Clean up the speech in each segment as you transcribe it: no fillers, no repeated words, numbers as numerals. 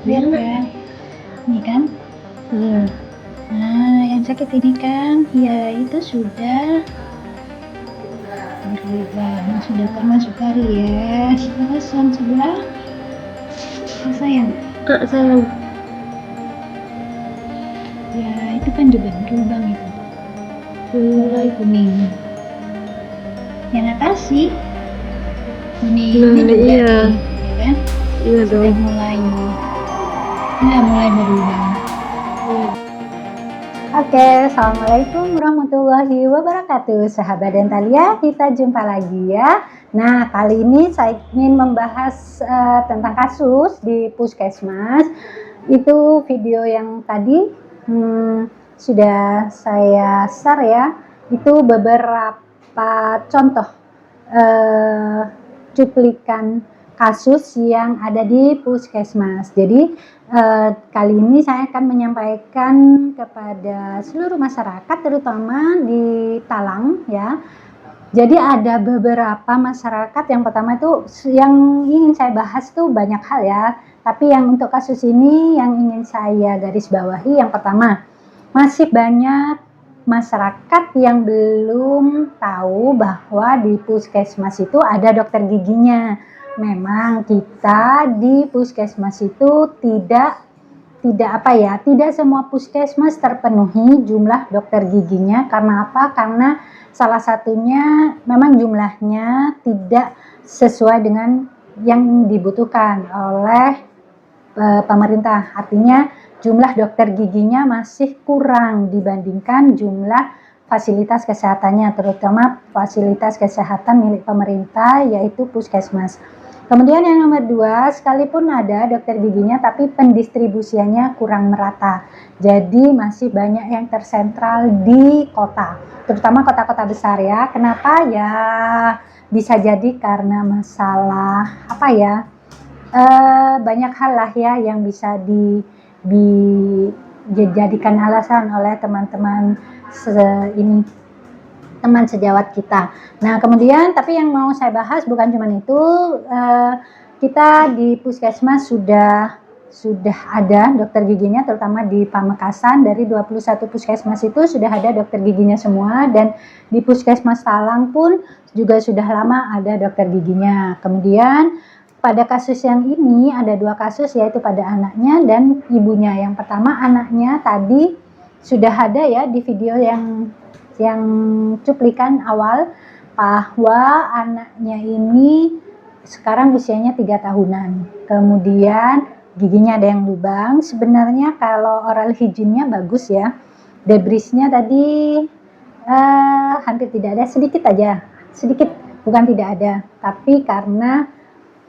Lihat kan, ini kan tuh. Nah, yang sakit ini kan, ya itu sudah berubah. Nah, sudah termasuk kali ya. Terus yang sebelah, sayang. Sayang. Ya, itu kan juga berlubang itu. Mulai kuning. Yang atasnya kuning ini juga, Iya. ya kan? Iya Sudah dong. mulai berubah. Oke, assalamualaikum warahmatullahi wabarakatuh, sahabat Dentalia. Kita jumpa lagi ya. Nah, kali ini saya ingin membahas tentang kasus di puskesmas. Itu video yang tadi sudah saya share ya. Itu beberapa contoh cuplikan kasus yang ada di puskesmas. Jadi kali ini saya akan menyampaikan kepada seluruh masyarakat, terutama di Talang ya. Jadi ada beberapa masyarakat, yang pertama itu yang ingin saya bahas tuh banyak hal ya. Tapi yang untuk kasus ini yang ingin saya garis bawahi, yang pertama, masih banyak masyarakat yang belum tahu bahwa di puskesmas itu ada dokter giginya. Memang kita di puskesmas itu tidak semua puskesmas terpenuhi jumlah dokter giginya. Karena apa? Karena salah satunya memang jumlahnya tidak sesuai dengan yang dibutuhkan oleh pemerintah. Artinya jumlah dokter giginya masih kurang dibandingkan jumlah fasilitas kesehatannya, terutama fasilitas kesehatan milik pemerintah, yaitu puskesmas. Kemudian yang nomor 2, sekalipun ada dokter giginya tapi pendistribusiannya kurang merata. Jadi masih banyak yang tersentral di kota, terutama kota-kota besar ya. Kenapa ya? Bisa jadi karena masalah banyak hal lah ya yang bisa dijadikan alasan oleh teman-teman teman sejawat kita. Nah, kemudian tapi yang mau saya bahas bukan cuma itu, kita di puskesmas sudah ada dokter giginya, terutama di Pamekasan. Dari 21 puskesmas itu sudah ada dokter giginya semua, dan di puskesmas Talang pun juga sudah lama ada dokter giginya. Kemudian pada kasus yang ini ada 2 kasus, yaitu pada anaknya dan ibunya. Yang pertama, anaknya tadi sudah ada ya di video yang cuplikan awal, bahwa anaknya ini sekarang usianya 3 tahunan. Kemudian giginya ada yang lubang. Sebenarnya kalau oral hygiene-nya bagus ya. Debrisnya tadi hampir tidak ada, sedikit, bukan tidak ada, tapi karena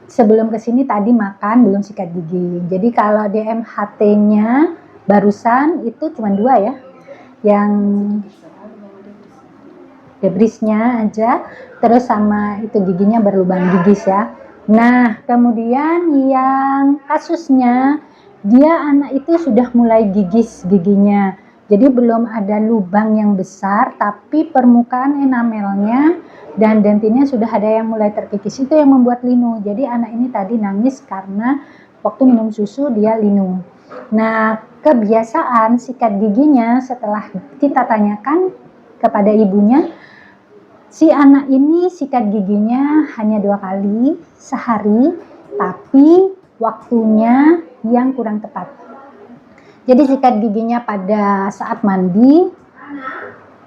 sebelum kesini tadi makan belum sikat gigi. Jadi kalau DMHT-nya barusan itu cuma 2 ya, yang debrisnya aja, terus sama itu giginya berlubang gigis ya. Nah, kemudian yang kasusnya, dia anak itu sudah mulai gigis giginya. Jadi belum ada lubang yang besar, tapi permukaan enamelnya dan dentinnya sudah ada yang mulai terkikis. Itu yang membuat linu. Jadi anak ini tadi nangis karena waktu minum susu dia linu. Nah, kebiasaan sikat giginya setelah kita tanyakan kepada ibunya, si anak ini sikat giginya hanya 2 kali sehari, tapi waktunya yang kurang tepat. Jadi sikat giginya pada saat mandi,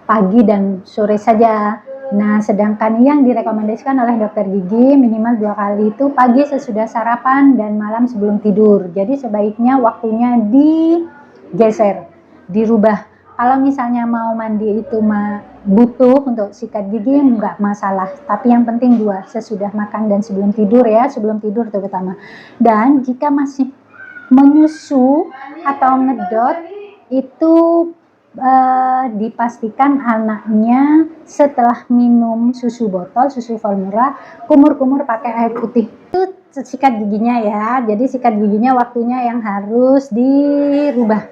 pagi dan sore saja. Nah, sedangkan yang direkomendasikan oleh dokter gigi minimal 2 kali itu pagi sesudah sarapan dan malam sebelum tidur. Jadi sebaiknya waktunya digeser, dirubah. Kalau misalnya mau mandi itu butuh untuk sikat gigi, nggak masalah. Tapi yang penting 2, sesudah makan dan sebelum tidur ya, sebelum tidur terutama. Dan jika masih menyusu atau ngedot, itu dipastikan anaknya setelah minum susu botol, susu formula, kumur-kumur pakai air putih. Itu sikat giginya ya. Jadi sikat giginya waktunya yang harus dirubah.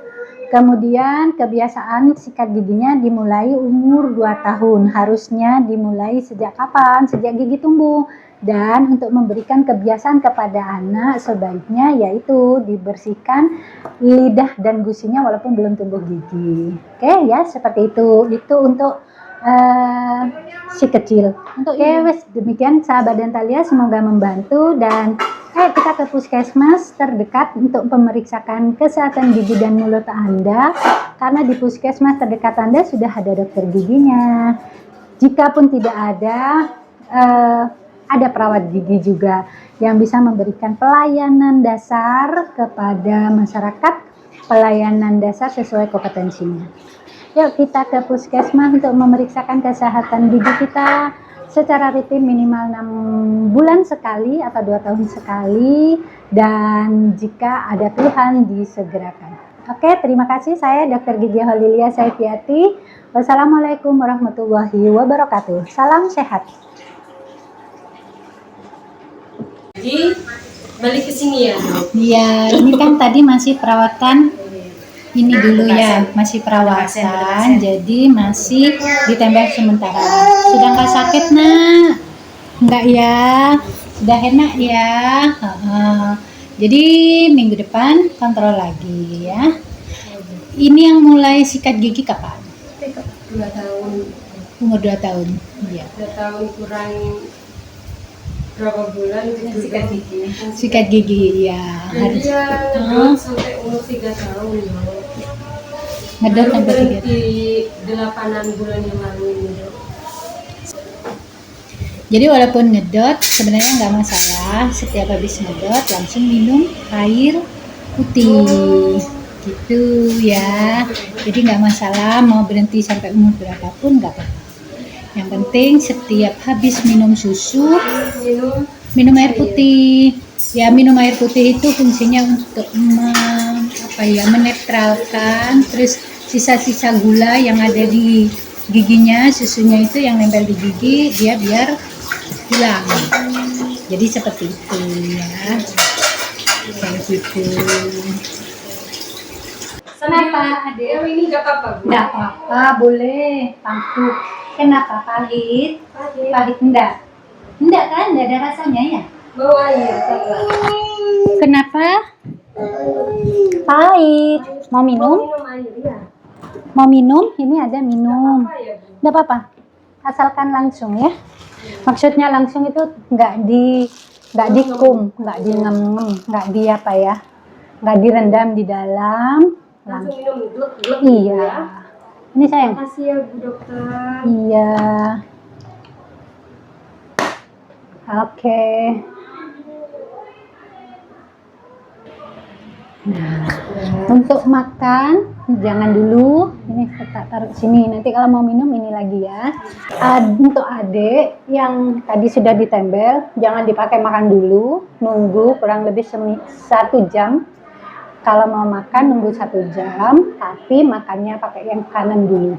Kemudian kebiasaan sikat giginya dimulai umur 2 tahun. Harusnya dimulai sejak kapan? Sejak gigi tumbuh. Dan untuk memberikan kebiasaan kepada anak sebaiknya yaitu dibersihkan lidah dan gusinya walaupun belum tumbuh gigi. Oke ya, seperti itu. Itu untuk si kecil. Untuk wes demikian sahabat Dentalia, semoga membantu dan kita ke puskesmas terdekat untuk memeriksakan kesehatan gigi dan mulut Anda, karena di puskesmas terdekat Anda sudah ada dokter giginya. Jikapun tidak ada perawat gigi juga yang bisa memberikan pelayanan dasar kepada masyarakat, pelayanan dasar sesuai kompetensinya. Yuk kita ke puskesmas untuk memeriksakan kesehatan gigi kita secara rutin minimal 6 bulan sekali atau 2 tahun sekali, dan jika ada keluhan disegerakan. Oke, terima kasih. Saya Dr. Gigi Holilia Saifiati. Wassalamualaikum warahmatullahi wabarakatuh. Salam sehat. Jadi balik ke sini ya. Iya, ini kan tadi masih perawatan. Ini dulu ya, masih perawatan, jadi masih ditempel sementara. Sudah nggak sakit nak? Enggak ya? Sudah enak ya? Jadi minggu depan kontrol lagi ya. Ini yang mulai sikat gigi kapan? 2 tahun. Umur 2 tahun. Iya. 2 tahun kurang berapa bulan sikat gigi. Sikat gigi ya. Jadi ya ngedot sampai umur 3 tahun loh. Ngedot sampai 3 tahun. Di 8 bulan yang lalu ini dok. Jadi walaupun ngedot sebenarnya nggak masalah, setiap habis ngedot langsung minum air putih gitu ya. Jadi nggak masalah mau berhenti sampai umur berapapun nggak apa-apa. Yang penting setiap habis minum susu minum air putih. Ya, minum air putih itu fungsinya untuk menetralkan terus sisa-sisa gula yang ada di giginya, susunya itu yang nempel di gigi dia biar hilang. Jadi seperti itu ya. Kayak gitu. Kenapa adek? Ini nggak apa-apa. Nggak apa-apa, boleh. Tampuk. Kenapa pahit? Pahit enggak? Enggak kan? Enggak ada rasanya ya? Bawa air. Kenapa? Pahit. Mau minum? Minum air ya. Mau minum? Ini ada minum. Apa ya bu? Enggak apa-apa. Asalkan langsung ya. Maksudnya langsung itu enggak dikum, enggak di ngem-ngem, enggak di apa ya? Enggak direndam di dalam. Langsung minum glek-glek Iya. ya. Ini sayang. Makasih ya bu dokter. Iya. Oke. Nah, untuk makan jangan dulu. Ini kita taruh sini. Nanti kalau mau minum ini lagi ya. Untuk adik yang tadi sudah ditempel, jangan dipakai makan dulu. Nunggu kurang lebih 1 jam. Kalau mau makan nunggu 1 jam, tapi makannya pakai yang kanan dulu.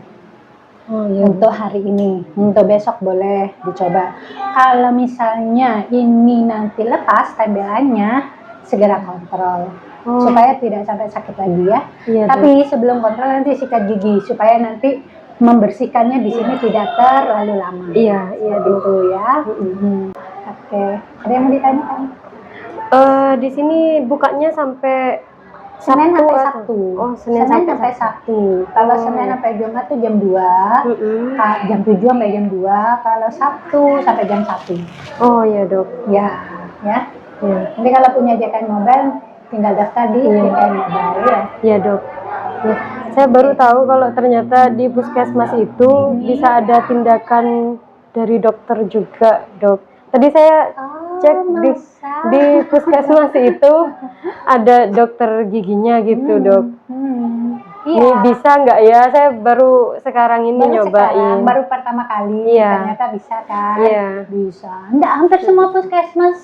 Untuk hari ini, untuk besok boleh dicoba. Kalau misalnya ini nanti lepas tembelannya, segera kontrol supaya tidak sampai sakit lagi ya. Iya, Tapi sebelum kontrol nanti sikat gigi supaya nanti membersihkannya di sini tidak terlalu lama. Iya Gitu ya. Oke, ada yang mau ditanyakan? Di sini bukanya sampai Senin Sabtu sampai atau- Sabtu. Oh, Senin sampai Sabtu. Kalau Senin sampai Jumat tuh jam 2. Jam 7 sampai jam 2. Kalau Sabtu sampai jam 1. Oh iya dok. Ya. Nanti kalau punya JKN Mobile tinggal daftar di JKN Mobile ya. Iya dok. Ya. Saya baru tahu kalau ternyata di puskesmas itu bisa ada tindakan dari dokter juga dok. Tadi saya cek di puskesmas itu ada dokter giginya gitu dok. Iya. Ini bisa nggak ya? Saya baru sekarang ini nyobain. Baru pertama kali. Iya. Ternyata bisa kan? Iya. Bisa. Enggak, hampir semua puskesmas.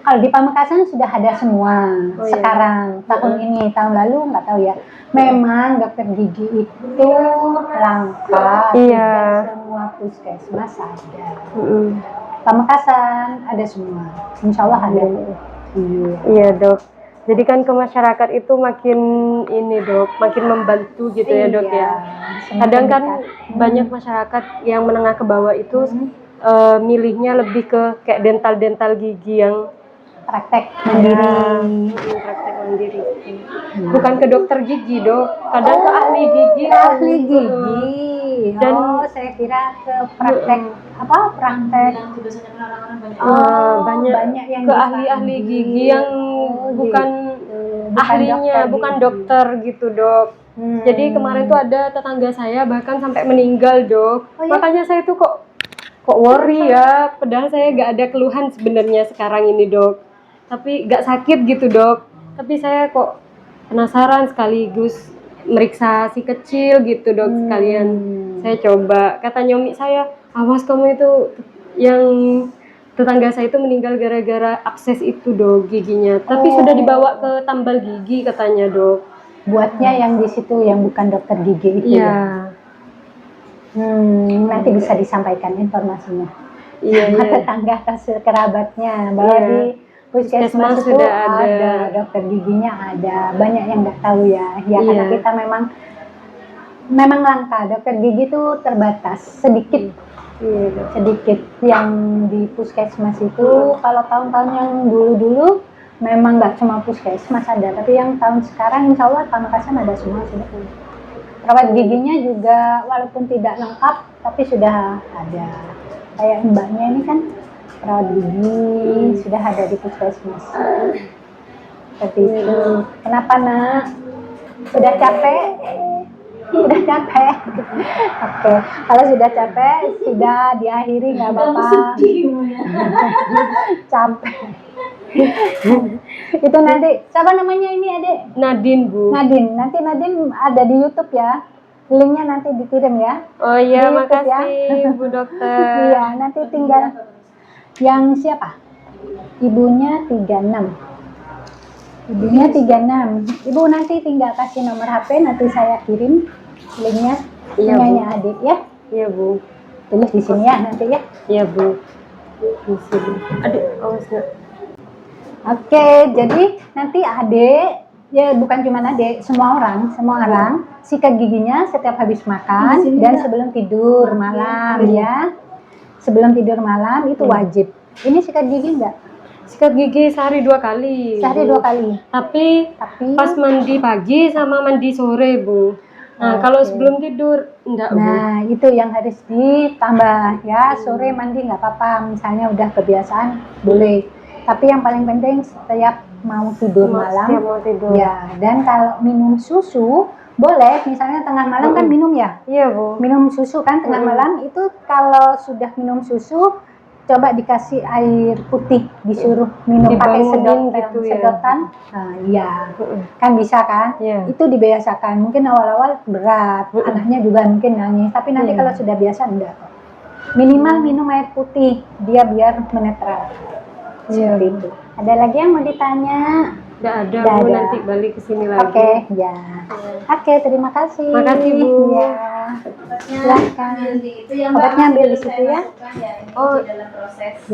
Kalau di Pamekasan sudah ada semua. Oh, iya. Sekarang tahun ini, tahun lalu nggak tahu ya. Memang dokter gigi itu langka. Iya. Tidak semua puskesmas ada. Pamekasan ada semua. Insya Allah ada. Iya. Iya dok. Jadi kan ke masyarakat itu makin ini dok, makin membantu gitu ya dok ya. Semakin Kadang kan dekat. banyak masyarakat yang menengah ke bawah itu milihnya lebih ke kayak dental gigi yang Praktek mandiri. praktek mandiri. Bukan ke dokter gigi, Dok. Kadang ke ahli gigi. Ahli gigi. Dan Saya kira ke praktek praktek banyak yang ke ahli gigi yang bukan ahlinya, bukan dokter gitu, Dok. Jadi kemarin tuh ada tetangga saya bahkan sampai meninggal, Dok. Makanya saya tuh kok worry ya, padahal saya gak ada keluhan sebenarnya sekarang ini, Dok. Tapi gak sakit gitu, Dok. Tapi saya kok penasaran sekaligus meriksa si kecil gitu, Dok. Sekalian saya coba. Kata nyomi saya, awas kamu itu yang tetangga saya itu meninggal gara-gara abses itu, Dok, giginya. Tapi sudah dibawa ke tambal gigi katanya, Dok. Buatnya yang di situ yang bukan dokter gigi itu. Iya. Nanti bisa disampaikan informasinya. Iya. Tetangga atau kerabatnya bahwa di puskesmas itu sudah ada dokter giginya, ada banyak yang nggak tahu ya. Karena kita memang langka, dokter gigi itu terbatas, sedikit yang di puskesmas itu. Kalau tahun-tahun yang dulu memang nggak cuma puskesmas ada, tapi yang tahun sekarang insya Allah Pamekasan ada semua sudah. Perawat giginya juga walaupun tidak lengkap tapi sudah ada. Kayak mbaknya ini kan perawat gigi sudah ada di puskesmas. Seperti itu. Kenapa, Nak? Sudah capek? Sudah capek. Oke. Kalau sudah capek, sudah diakhiri nggak apa-apa. Capek. Itu nanti, siapa namanya ini, Adek? Nadine, Bu. Nadine. Nanti Nadine ada di YouTube ya. Linknya nanti dikirim ya. Oh iya, makasih Bu Dokter. Iya, nanti tinggal yang siapa? Ibunya 36. Ibunya 36. Ibu nanti tinggal kasih nomor HP, nanti saya kirim linknya. Punyanya Adik ya. Iya, Bu. Tulis di sini ya nanti ya. Iya, Bu. Di sini. Aduh, awas enggak. Oke, jadi nanti Adik, ya bukan cuma Adik, semua orang sikat giginya setiap habis makan dan sebelum tidur malam ya. Sebelum tidur malam itu wajib. Ini sikat gigi enggak? Sikat gigi sehari 2 kali. Sehari 2 kali. Tapi pas mandi pagi sama mandi sore, Bu. Nah, kalau sebelum tidur enggak, Bu. Nah, itu yang harus ditambah ya. Sore mandi nggak apa-apa, misalnya udah kebiasaan boleh. Tapi yang paling penting setiap mau tidur malam. Ya, dan kalau minum susu boleh, misalnya tengah malam kan minum ya. Iya, Bu. Minum susu kan tengah malam itu kalau sudah minum susu coba dikasih air putih, disuruh minum pakai sedotan. Nah, iya. Kan bisa kan? Itu dibiasakan. Mungkin awal-awal berat, anaknya juga mungkin nangis, tapi nanti kalau sudah biasa enggak. Minimal minum air putih, dia biar menetral. Seperti itu. Ada lagi yang mau ditanya? Nggak ada, Bu. Nanti balik ke sini lagi. Oke, ya. Oke, terima kasih. Makasih, Bu. Ya. Silakan. Obatnya ambil di situ ya. Oh,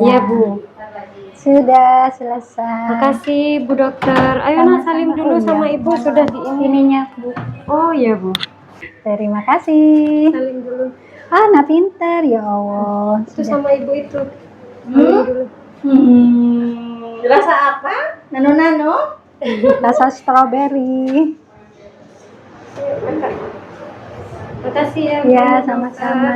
iya, Bu. Sudah selesai. Makasih, Bu Dokter. Ayo nak salim dulu sama Ibu, sudah di ininya, Bu. Oh, iya, Bu. Terima kasih. Salim dulu. Nak pintar ya Allah. Itu sama Ibu itu. Salim dulu. Rasa apa? Nano-nano? Rasa stroberi. Makasih ya, Bu. Ya, sama-sama.